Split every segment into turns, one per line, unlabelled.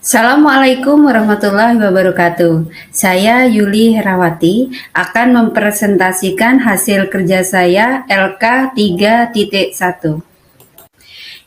Assalamualaikum warahmatullahi wabarakatuh. Saya Yuli Herawati akan mempresentasikan hasil kerja saya LK 3.1,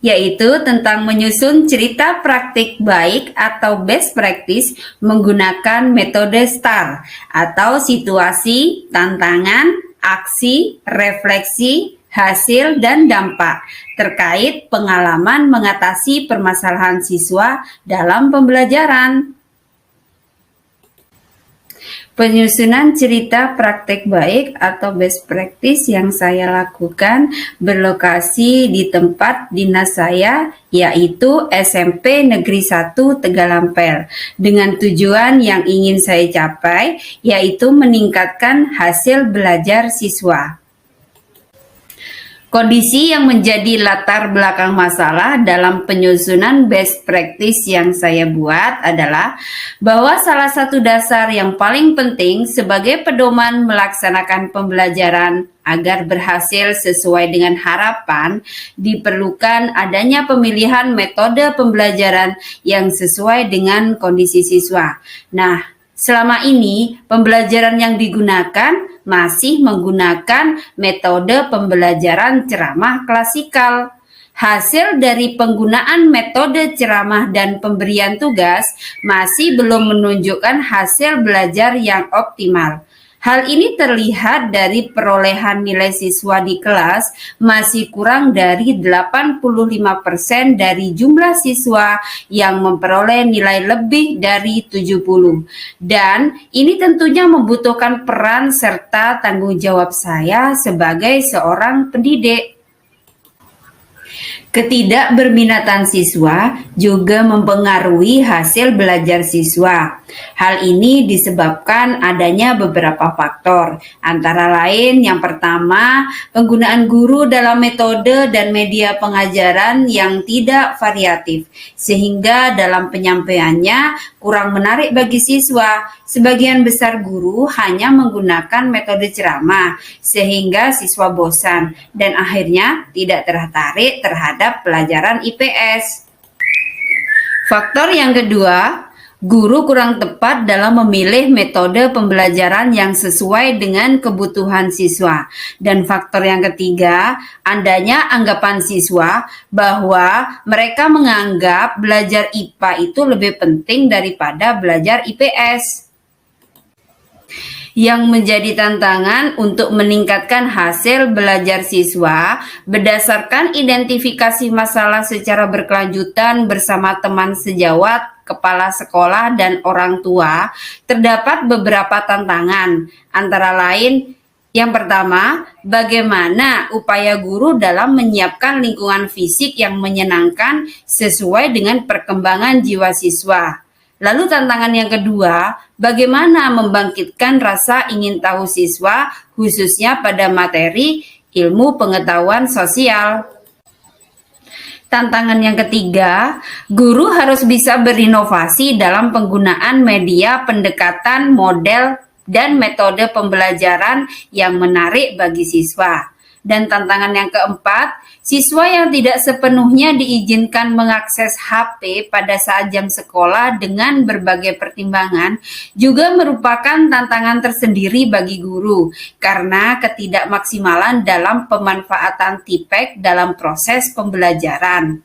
yaitu tentang menyusun cerita praktik baik atau best practice menggunakan metode STAR atau situasi, tantangan, aksi, refleksi, hasil, dan dampak terkait pengalaman mengatasi permasalahan siswa dalam pembelajaran. Penyusunan cerita praktek baik atau best practice yang saya lakukan berlokasi di tempat dinas saya, yaitu SMP Negeri 1 Tegalampel, dengan tujuan yang ingin saya capai, yaitu meningkatkan hasil belajar siswa. Kondisi yang menjadi latar belakang masalah dalam penyusunan best practice yang saya buat adalah bahwa salah satu dasar yang paling penting sebagai pedoman melaksanakan pembelajaran agar berhasil sesuai dengan harapan, diperlukan adanya pemilihan metode pembelajaran yang sesuai dengan kondisi siswa. Nah, selama ini, pembelajaran yang digunakan masih menggunakan metode pembelajaran ceramah klasikal. Hasil dari penggunaan metode ceramah dan pemberian tugas masih belum menunjukkan hasil belajar yang optimal. Hal ini terlihat dari perolehan nilai siswa di kelas masih kurang dari 85% dari jumlah siswa yang memperoleh nilai lebih dari 70. Dan ini tentunya membutuhkan peran serta tanggung jawab saya sebagai seorang pendidik. Ketidakberminatan siswa juga mempengaruhi hasil belajar siswa. Hal ini disebabkan adanya beberapa faktor, antara lain yang pertama, penggunaan guru dalam metode dan media pengajaran yang tidak variatif, sehingga dalam penyampaiannya kurang menarik bagi siswa. Sebagian besar guru hanya menggunakan metode ceramah, sehingga siswa bosan dan akhirnya tidak tertarik terhadap pelajaran IPS. Faktor yang kedua, guru kurang tepat dalam memilih metode pembelajaran yang sesuai dengan kebutuhan siswa. Dan faktor yang ketiga, adanya anggapan siswa bahwa mereka menganggap belajar IPA itu lebih penting daripada belajar IPS. Yang menjadi tantangan untuk meningkatkan hasil belajar siswa berdasarkan identifikasi masalah secara berkelanjutan bersama teman sejawat, kepala sekolah, dan orang tua, terdapat beberapa tantangan, antara lain yang pertama, bagaimana upaya guru dalam menyiapkan lingkungan fisik yang menyenangkan sesuai dengan perkembangan jiwa siswa. Lalu tantangan yang kedua, bagaimana membangkitkan rasa ingin tahu siswa khususnya pada materi ilmu pengetahuan sosial. Tantangan yang ketiga, guru harus bisa berinovasi dalam penggunaan media pendekatan, model, dan metode pembelajaran yang menarik bagi siswa. Dan tantangan yang keempat, siswa yang tidak sepenuhnya diizinkan mengakses HP pada saat jam sekolah dengan berbagai pertimbangan juga merupakan tantangan tersendiri bagi guru karena ketidakmaksimalan dalam pemanfaatan TIPEK dalam proses pembelajaran.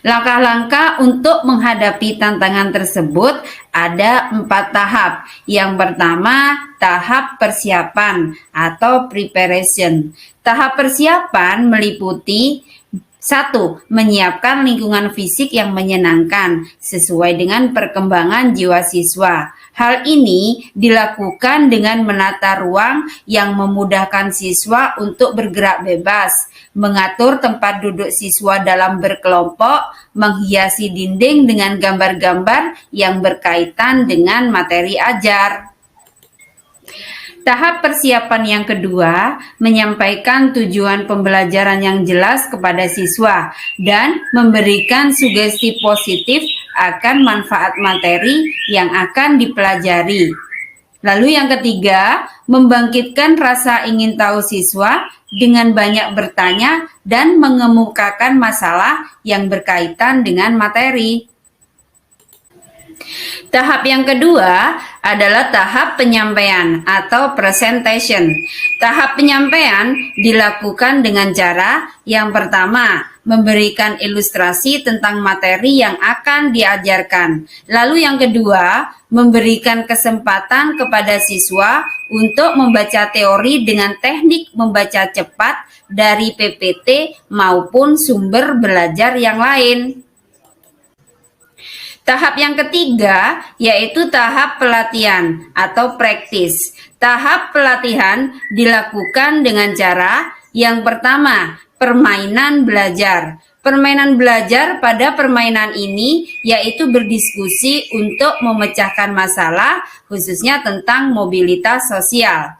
Langkah-langkah untuk menghadapi tantangan tersebut ada 4 tahap. Yang pertama, tahap persiapan atau preparation. Tahap persiapan meliputi 1. Menyiapkan lingkungan fisik yang menyenangkan sesuai dengan perkembangan jiwa siswa. Hal ini dilakukan dengan menata ruang yang memudahkan siswa untuk bergerak bebas, mengatur tempat duduk siswa dalam berkelompok, menghiasi dinding dengan gambar-gambar yang berkaitan dengan materi ajar. Tahap persiapan yang kedua, menyampaikan tujuan pembelajaran yang jelas kepada siswa dan memberikan sugesti positif akan manfaat materi yang akan dipelajari. Lalu yang ketiga, membangkitkan rasa ingin tahu siswa dengan banyak bertanya dan mengemukakan masalah yang berkaitan dengan materi. Tahap yang kedua adalah tahap penyampaian atau presentation. Tahap penyampaian dilakukan dengan cara yang pertama, memberikan ilustrasi tentang materi yang akan diajarkan. Lalu yang kedua, memberikan kesempatan kepada siswa untuk membaca teori dengan teknik membaca cepat dari PPT maupun sumber belajar yang lain. Tahap yang ketiga yaitu tahap pelatihan atau praktis. Tahap pelatihan dilakukan dengan cara yang pertama, permainan belajar. Permainan belajar pada permainan ini yaitu berdiskusi untuk memecahkan masalah khususnya tentang mobilitas sosial.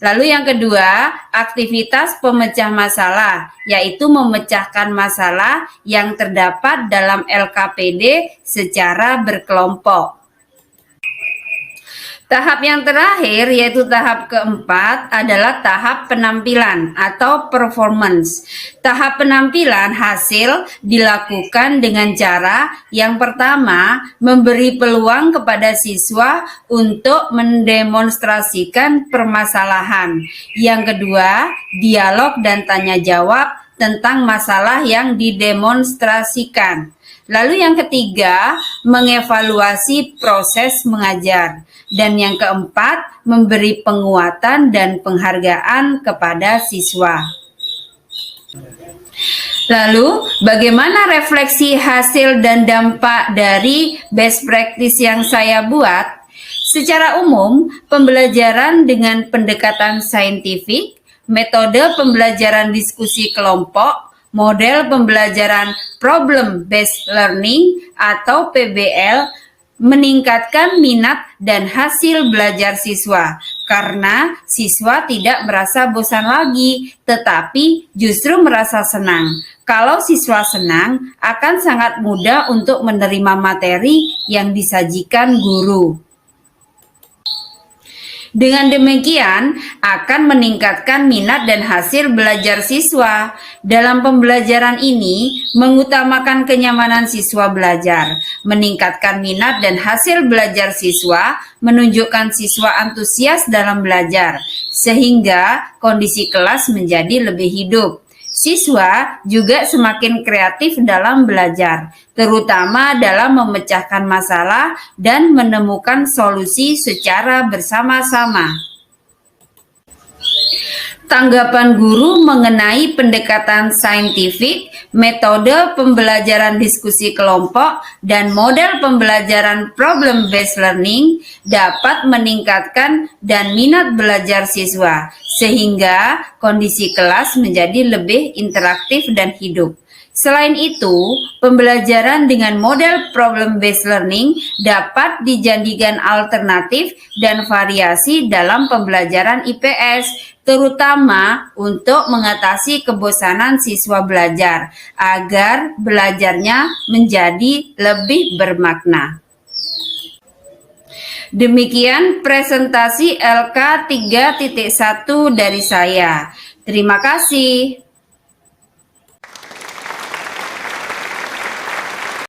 Lalu yang kedua, aktivitas pemecah masalah, yaitu memecahkan masalah yang terdapat dalam LKPD secara berkelompok. Tahap yang terakhir yaitu tahap keempat adalah tahap penampilan atau performance. Tahap penampilan hasil dilakukan dengan cara yang pertama memberi peluang kepada siswa untuk mendemonstrasikan permasalahan. Yang kedua, dialog dan tanya jawab tentang masalah yang didemonstrasikan. Lalu yang ketiga, mengevaluasi proses mengajar. Dan yang keempat, memberi penguatan dan penghargaan kepada siswa. Lalu, bagaimana refleksi hasil dan dampak dari best practice yang saya buat? Secara umum, pembelajaran dengan pendekatan saintifik, metode pembelajaran diskusi kelompok, model pembelajaran problem-based learning atau PBL meningkatkan minat dan hasil belajar siswa karena siswa tidak merasa bosan lagi, tetapi justru merasa senang. Kalau siswa senang, akan sangat mudah untuk menerima materi yang disajikan guru. Dengan demikian, akan meningkatkan minat dan hasil belajar siswa. Dalam pembelajaran ini, mengutamakan kenyamanan siswa belajar, meningkatkan minat dan hasil belajar siswa, menunjukkan siswa antusias dalam belajar, sehingga kondisi kelas menjadi lebih hidup. Siswa juga semakin kreatif dalam belajar, terutama dalam memecahkan masalah dan menemukan solusi secara bersama-sama. Tanggapan guru mengenai pendekatan saintifik, metode pembelajaran diskusi kelompok, dan model pembelajaran problem-based learning dapat meningkatkan dan minat belajar siswa, sehingga kondisi kelas menjadi lebih interaktif dan hidup. Selain itu, pembelajaran dengan model problem-based learning dapat dijadikan alternatif dan variasi dalam pembelajaran IPS, terutama untuk mengatasi kebosanan siswa belajar, agar belajarnya menjadi lebih bermakna. Demikian presentasi LK 3.1 dari saya. Terima kasih.